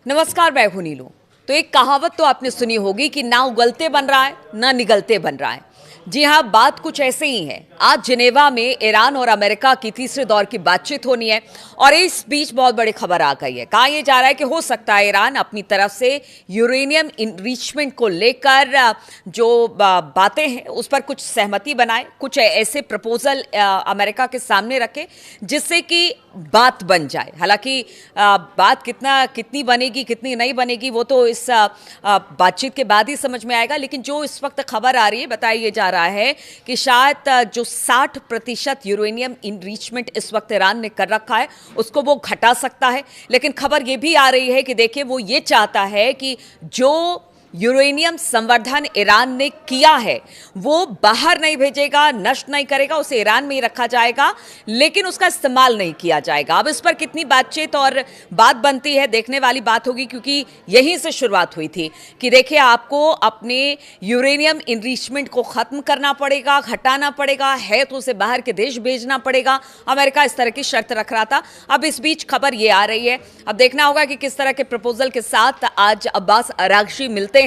नमस्कार, मैं हूं नीलू। तो एक कहावत तो आपने सुनी होगी कि ना उगलते बन रहा है ना निगलते बन रहा है। जी हाँ, बात कुछ ऐसे ही है। आज जिनेवा में ईरान और अमेरिका की तीसरे दौर की बातचीत होनी है और इस बीच बहुत बड़ी खबर आ गई है। कहा यह जा रहा है कि हो सकता है ईरान अपनी तरफ से यूरेनियम इनरिचमेंट को लेकर जो बातें हैं उस पर कुछ सहमति बनाए, कुछ ऐसे प्रपोजल अमेरिका के सामने रखे जिससे कि बात बन जाए। हालांकि बात कितनी बनेगी कितनी नहीं बनेगी वो तो इस बातचीत के बाद ही समझ में आएगा। लेकिन जो इस वक्त खबर आ रही है, बताया जा रहा है कि शायद जो 60% यूरेनियम इनरिचमेंट इस वक्त ईरान ने कर रखा है उसको वो घटा सकता है। लेकिन खबर ये भी आ रही है कि देखिए वो ये चाहता है कि जो यूरेनियम संवर्धन ईरान ने किया है वो बाहर नहीं भेजेगा, नष्ट नहीं करेगा, उसे ईरान में ही रखा जाएगा, लेकिन उसका इस्तेमाल नहीं किया जाएगा। अब इस पर कितनी बातचीत और बात बनती है देखने वाली बात होगी, क्योंकि यहीं से शुरुआत हुई थी कि देखिए आपको अपने यूरेनियम इनरिचमेंट को खत्म करना पड़ेगा, घटाना पड़ेगा, है तो उसे बाहर के देश भेजना पड़ेगा। अमेरिका इस तरह की शर्त रख रहा था। अब इस बीच खबर ये आ रही है, अब देखना होगा कि किस तरह के प्रपोजल के साथ आज अब्बास अरागची मिलते हैं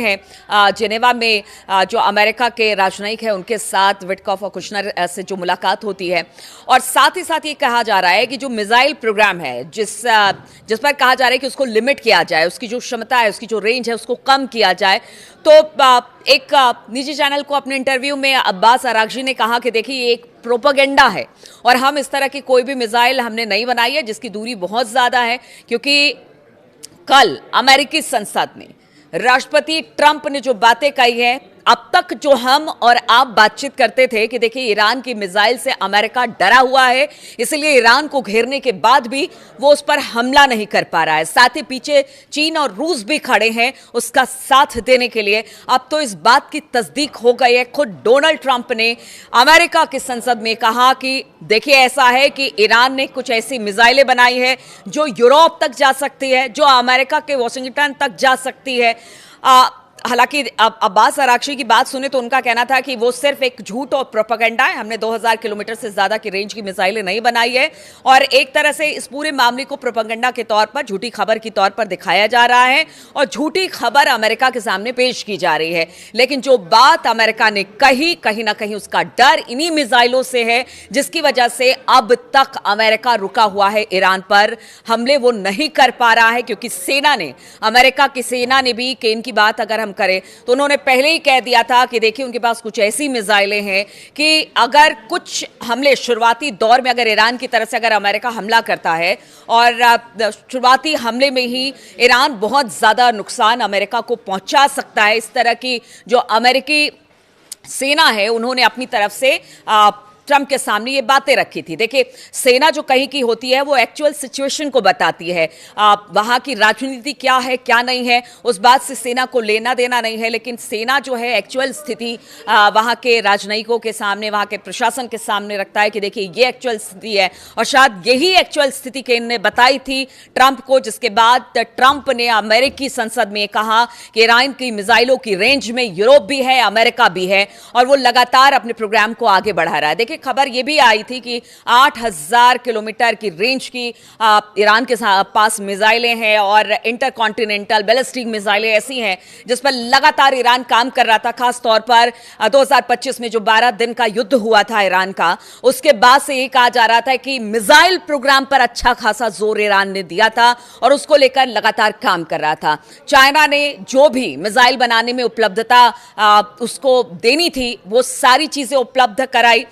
जिनेवा में। जो अमेरिका के राजनयिक है उनके साथ विटकॉफ और कुशनर से जो मुलाकात होती है, और साथ ही साथ ये कहा जा रहा है कि जो मिसाइल प्रोग्राम है जिस पर कहा जा रहा है कि उसको लिमिट किया जाए, उसकी जो क्षमता है, उसकी जो रेंज है उसको कम किया जाए। तो एक निजी चैनल को अपने इंटरव्यू में अब्बास अरागची ने कहा कि देखिए ये एक प्रोपेगेंडा है और हम इस तरह की कोई भी मिसाइल हमने नहीं बनाई है जिसकी दूरी बहुत ज्यादा है। क्योंकि कल अमेरिकी संसद में राष्ट्रपति ट्रंप ने जो बातें कही है, अब तक जो हम और आप बातचीत करते थे कि देखिए ईरान की मिसाइल से अमेरिका डरा हुआ है, इसलिए ईरान को घेरने के बाद भी वो उस पर हमला नहीं कर पा रहा है। साथ ही पीछे चीन और रूस भी खड़े हैं उसका साथ देने के लिए। अब तो इस बात की तस्दीक हो गई है। खुद डोनाल्ड ट्रंप ने अमेरिका की संसद में कहा कि देखिए ऐसा है कि ईरान ने कुछ ऐसी मिसाइलें बनाई है जो यूरोप तक जा सकती है, जो अमेरिका के वॉशिंगटन तक जा सकती है। हालांकि अब्बास अरागची की बात सुने तो उनका कहना था कि वो सिर्फ एक झूठ और प्रोपेगेंडा है, हमने 2000 किलोमीटर से ज्यादा की रेंज की मिसाइलें नहीं बनाई है। और एक तरह से इस पूरे मामले को प्रोपेगेंडा के तौर पर, झूठी खबर के तौर पर दिखाया जा रहा है और झूठी खबर अमेरिका के सामने पेश की जा रही है। लेकिन जो बात अमेरिका ने कही, कहीं ना कहीं उसका डर इन्हीं मिसाइलों से है, जिसकी वजह से अब तक अमेरिका रुका हुआ है ईरान पर हमले वो नहीं कर पा रहा है। क्योंकि सेना ने, अमेरिका की सेना ने भी, केन की बात अगर करें तो उन्होंने पहले ही कह दिया था कि देखिए उनके पास कुछ ऐसी मिसाइलें हैं कि अगर कुछ हमले शुरुआती दौर में, अगर ईरान की तरफ से अगर अमेरिका हमला करता है और शुरुआती हमले में ही ईरान बहुत ज्यादा नुकसान अमेरिका को पहुंचा सकता है। इस तरह की जो अमेरिकी सेना है उन्होंने अपनी तरफ से ट्रंप के सामने ये बातें रखी थी। देखिए सेना जो कहीं की होती है वो एक्चुअल सिचुएशन को बताती है, वहां की राजनीति क्या है क्या नहीं है उस बात से सेना को लेना देना नहीं है। लेकिन सेना जो है एक्चुअल स्थिति वहां के राजनयिकों के सामने, वहां के प्रशासन के सामने रखता है कि देखिए ये एक्चुअल स्थिति है। और शायद यही एक्चुअल स्थिति केन ने बताई थी ट्रंप को, जिसके बाद ट्रंप ने अमेरिकी संसद में कहा कि ईरान की मिसाइलों की रेंज में यूरोप भी है, अमेरिका भी है, और वो लगातार अपने प्रोग्राम को आगे बढ़ा रहा है। देखिए खबर यह भी आई थी कि 8000 किलोमीटर की रेंज की ईरान के पास मिसाइलें हैं और इंटरकॉन्टिनेंटल बैलिस्टिक मिसाइलें ऐसी हैं जिस पर लगातार ईरान काम कर रहा था। खास तौर पर 2025 में जो 12 दिन का युद्ध हुआ था ईरान का, उसके बाद से ये कहा जा रहा था कि मिसाइल प्रोग्राम पर अच्छा खासा जोर ईरान ने दिया था और उसको लेकर लगातार काम कर रहा था। चाइना ने जो भी मिसाइल बनाने में उपलब्धता उसको देनी थी वो सारी चीजें उपलब्ध कराई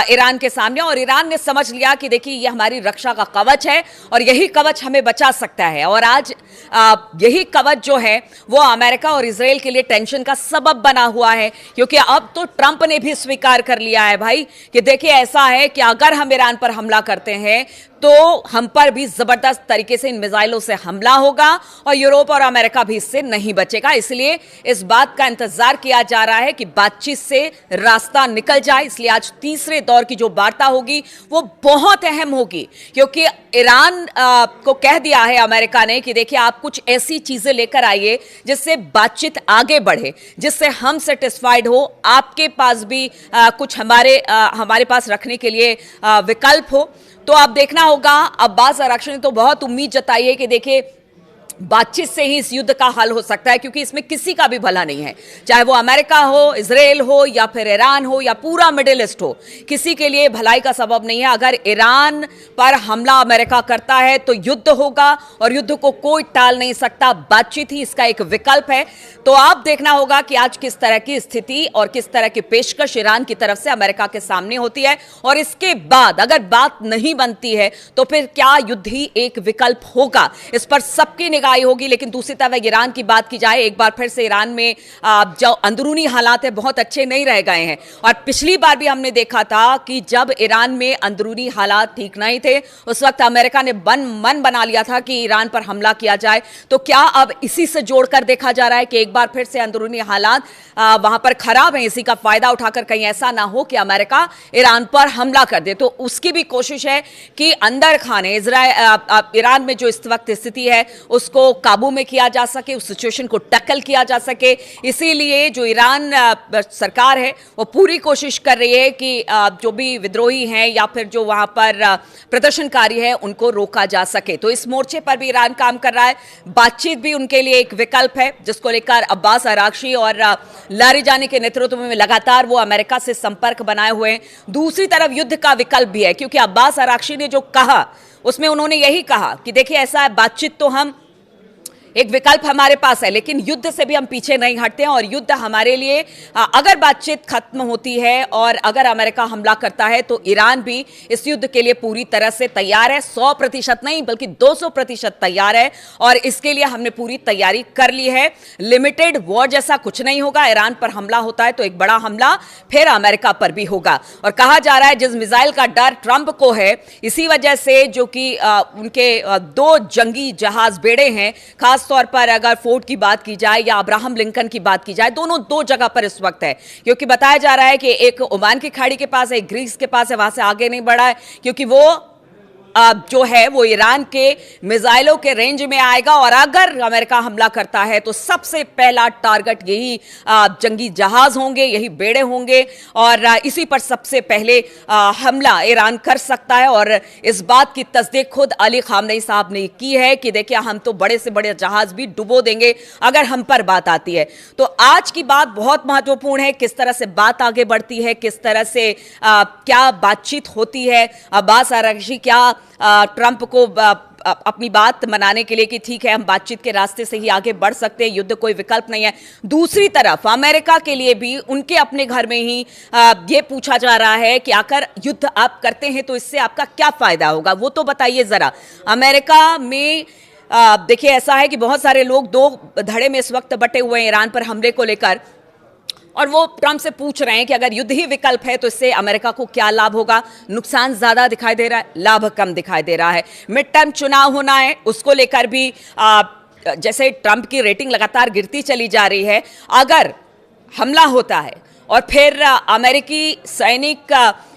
ईरान के सामने, और ईरान ने समझ लिया कि देखिए ये हमारी रक्षा का कवच है और यही कवच हमें बचा सकता है। और आज यही कवच जो है वो अमेरिका और इजराइल के लिए टेंशन का सबब बना हुआ है। क्योंकि अब तो ट्रंप ने भी स्वीकार कर लिया है भाई कि देखिए ऐसा है कि अगर हम ईरान पर हमला करते हैं तो हम पर भी जबरदस्त तरीके से इन मिसाइलों से हमला होगा और यूरोप और अमेरिका भी इससे नहीं बचेगा। इसलिए इस बात का इंतजार किया जा रहा है कि बातचीत से रास्ता निकल जाए। इसलिए आज तीसरे दौर की जो वार्ता होगी वो बहुत अहम होगी, क्योंकि ईरान को कह दिया है अमेरिका ने कि देखिए आप कुछ ऐसी चीजें लेकर आइए जिससे बातचीत आगे बढ़े, जिससे हम सेटिस्फाइड हो, आपके पास भी कुछ हमारे पास रखने के लिए विकल्प हो। तो अब देखना होगा। अब्बास अरागची ने तो बहुत उम्मीद जताई है कि देखिए बातचीत से ही इस युद्ध का हल हो सकता है, क्योंकि इसमें किसी का भी भला नहीं है, चाहे वो अमेरिका हो, इजराइल हो, या फिर ईरान हो, या पूरा मिडिल ईस्ट हो, किसी के लिए भलाई का सबब नहीं है। अगर ईरान पर हमला अमेरिका करता है तो युद्ध होगा, और युद्ध को कोई टाल नहीं सकता, बातचीत ही इसका एक विकल्प है। तो आप देखना होगा कि आज किस तरह की स्थिति और किस तरह की पेशकश ईरान की तरफ से अमेरिका के सामने होती है, और इसके बाद अगर बात नहीं बनती है तो फिर क्या युद्ध ही एक विकल्प होगा, इस पर सबकी निगाह होगी। लेकिन दूसरी तरफ ईरान की बात की जाए, एक बार फिर से ईरान में जो अंदरूनी हालात है बहुत अच्छे नहीं रह गए हैं, और पिछली बार भी हमने देखा था कि जब ईरान में अंदरूनी हालात ठीक नहीं थे, उस वक्त अमेरिका ने मन बना लिया था कि ईरान पर हमला किया जाए। तो क्या अब इसी से जोड़कर देखा जा रहा है कि एक बार फिर से अंदरूनी हालात वहां पर खराब हैं, इसी का फायदा उठाकर कहीं ऐसा ना हो कि अमेरिका ईरान पर हमला कर दे। तो उसकी भी कोशिश है कि अंदर खाने ईरान में जो इस वक्त स्थिति है उसको काबू में किया जा सके, उस सिचुएशन को टैकल किया जा सके। इसीलिए जो ईरान सरकार है वो पूरी कोशिश कर रही है कि जो भी विद्रोही हैं या फिर जो वहां पर प्रदर्शनकारी है उनको रोका जा सके। तो इस मोर्चे पर भी ईरान काम कर रहा है। बातचीत भी उनके लिए एक विकल्प है, जिसको लेकर अब्बास अरागची और लारिजानी के नेतृत्व में लगातार वो अमेरिका से संपर्क बनाए हुए हैं। दूसरी तरफ युद्ध का विकल्प भी है, क्योंकि अब्बास अरागची ने जो कहा उसमें उन्होंने यही कहा कि देखिए ऐसा है, बातचीत तो हम एक विकल्प हमारे पास है, लेकिन युद्ध से भी हम पीछे नहीं हटते हैं। और युद्ध हमारे लिए अगर बातचीत खत्म होती है और अगर अमेरिका हमला करता है तो ईरान भी इस युद्ध के लिए पूरी तरह से तैयार है, 100% नहीं बल्कि 200% तैयार है, और इसके लिए हमने पूरी तैयारी कर ली है। लिमिटेड वॉर जैसा कुछ नहीं होगा, ईरान पर हमला होता है तो एक बड़ा हमला फिर अमेरिका पर भी होगा। और कहा जा रहा है जिस मिसाइल का डर ट्रंप को है, इसी वजह से जो कि उनके 2 जंगी जहाज बेड़े हैं, खास तौर पर अगर फोर्ड की बात की जाए या अब्राहम लिंकन की बात की जाए, दोनों 2 जगह पर इस वक्त है, क्योंकि बताया जा रहा है कि एक ओमान की खाड़ी के पास है, एक ग्रीस के पास है, वहां से आगे नहीं बढ़ा है, क्योंकि वो जो है वो ईरान के मिसाइलों के रेंज में आएगा। और अगर अमेरिका हमला करता है तो सबसे पहला टारगेट यही जंगी जहाज होंगे, यही बेड़े होंगे, और इसी पर सबसे पहले हमला ईरान कर सकता है। और इस बात की तस्दीक खुद अली खामनेई साहब ने की है कि देखिए हम तो बड़े से बड़े जहाज भी डुबो देंगे अगर हम पर बात आती है। तो आज की बात बहुत महत्वपूर्ण है, किस तरह से बात आगे बढ़ती है, किस तरह से क्या बातचीत होती है। अब्बास अरागची क्या ट्रंप को अपनी बात मनाने के लिए कि ठीक है हम बातचीत के रास्ते से ही आगे बढ़ सकते हैं, युद्ध कोई विकल्प नहीं है। दूसरी तरफ अमेरिका के लिए भी उनके अपने घर में ही ये पूछा जा रहा है कि आकर युद्ध आप करते हैं तो इससे आपका क्या फायदा होगा, वो तो बताइए जरा। अमेरिका में देखिए ऐसा है कि बहुत सारे लोग 2 धड़े में इस वक्त बटे हुए हैं ईरान पर हमले को लेकर, और वो ट्रंप से पूछ रहे हैं कि अगर युद्ध ही विकल्प है तो इससे अमेरिका को क्या लाभ होगा। नुकसान ज्यादा दिखाई दे रहा है, लाभ कम दिखाई दे रहा है। मिड टर्म चुनाव होना है, उसको लेकर भी जैसे ट्रंप की रेटिंग लगातार गिरती चली जा रही है, अगर हमला होता है और फिर अमेरिकी सैनिक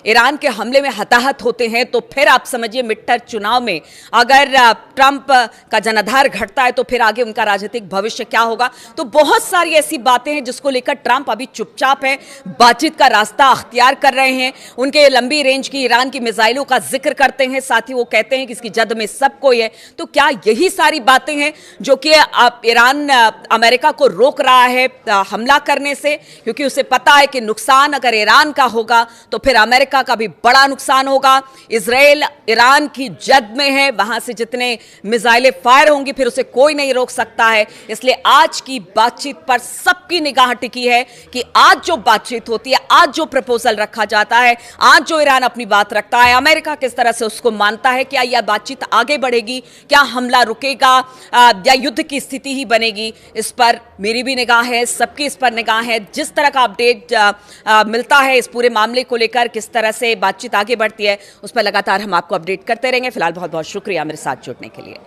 ईरान के हमले में हताहत होते हैं तो फिर आप समझिए मिड टर्म चुनाव में अगर ट्रंप का जनाधार घटता है तो फिर आगे उनका राजनीतिक भविष्य क्या होगा। तो बहुत सारी ऐसी बातें हैं जिसको लेकर ट्रंप अभी चुपचाप है, बातचीत का रास्ता अख्तियार कर रहे हैं। उनके लंबी रेंज की ईरान की मिसाइलों का जिक्र करते हैं, साथ ही वो कहते हैं कि इसकी जद में सब कोई है। तो क्या यही सारी बातें हैं जो कि ईरान अमेरिका को रोक रहा है हमला करने से, क्योंकि उसे पता है कि नुकसान अगर ईरान का होगा तो फिर अमेरिका का भी बड़ा नुकसान होगा। इजराइल ईरान की जद में है, वहां से जितने मिसाइलें फायर होंगी फिर उसे कोई नहीं रोक सकता है। इसलिए आज की बातचीत पर सबकी निगाह टिकी है कि आज जो बातचीत होती है, आज जो प्रपोजल रखा जाता है, आज जो ईरान अपनी बात रखता है, अमेरिका किस तरह से उसको मानता है। क्या यह बातचीत आगे बढ़ेगी, क्या हमला रुकेगा या युद्ध की स्थिति ही बनेगी, इस पर मेरी भी निगाह है, सबकी इस पर निगाह है। जिस तरह का अपडेट मिलता है इस पूरे मामले को लेकर, किस तरह से बातचीत आगे बढ़ती है, उस पर लगातार हम आपको अपडेट करते रहेंगे। फिलहाल बहुत बहुत शुक्रिया मेरे साथ जुड़ने के लिए।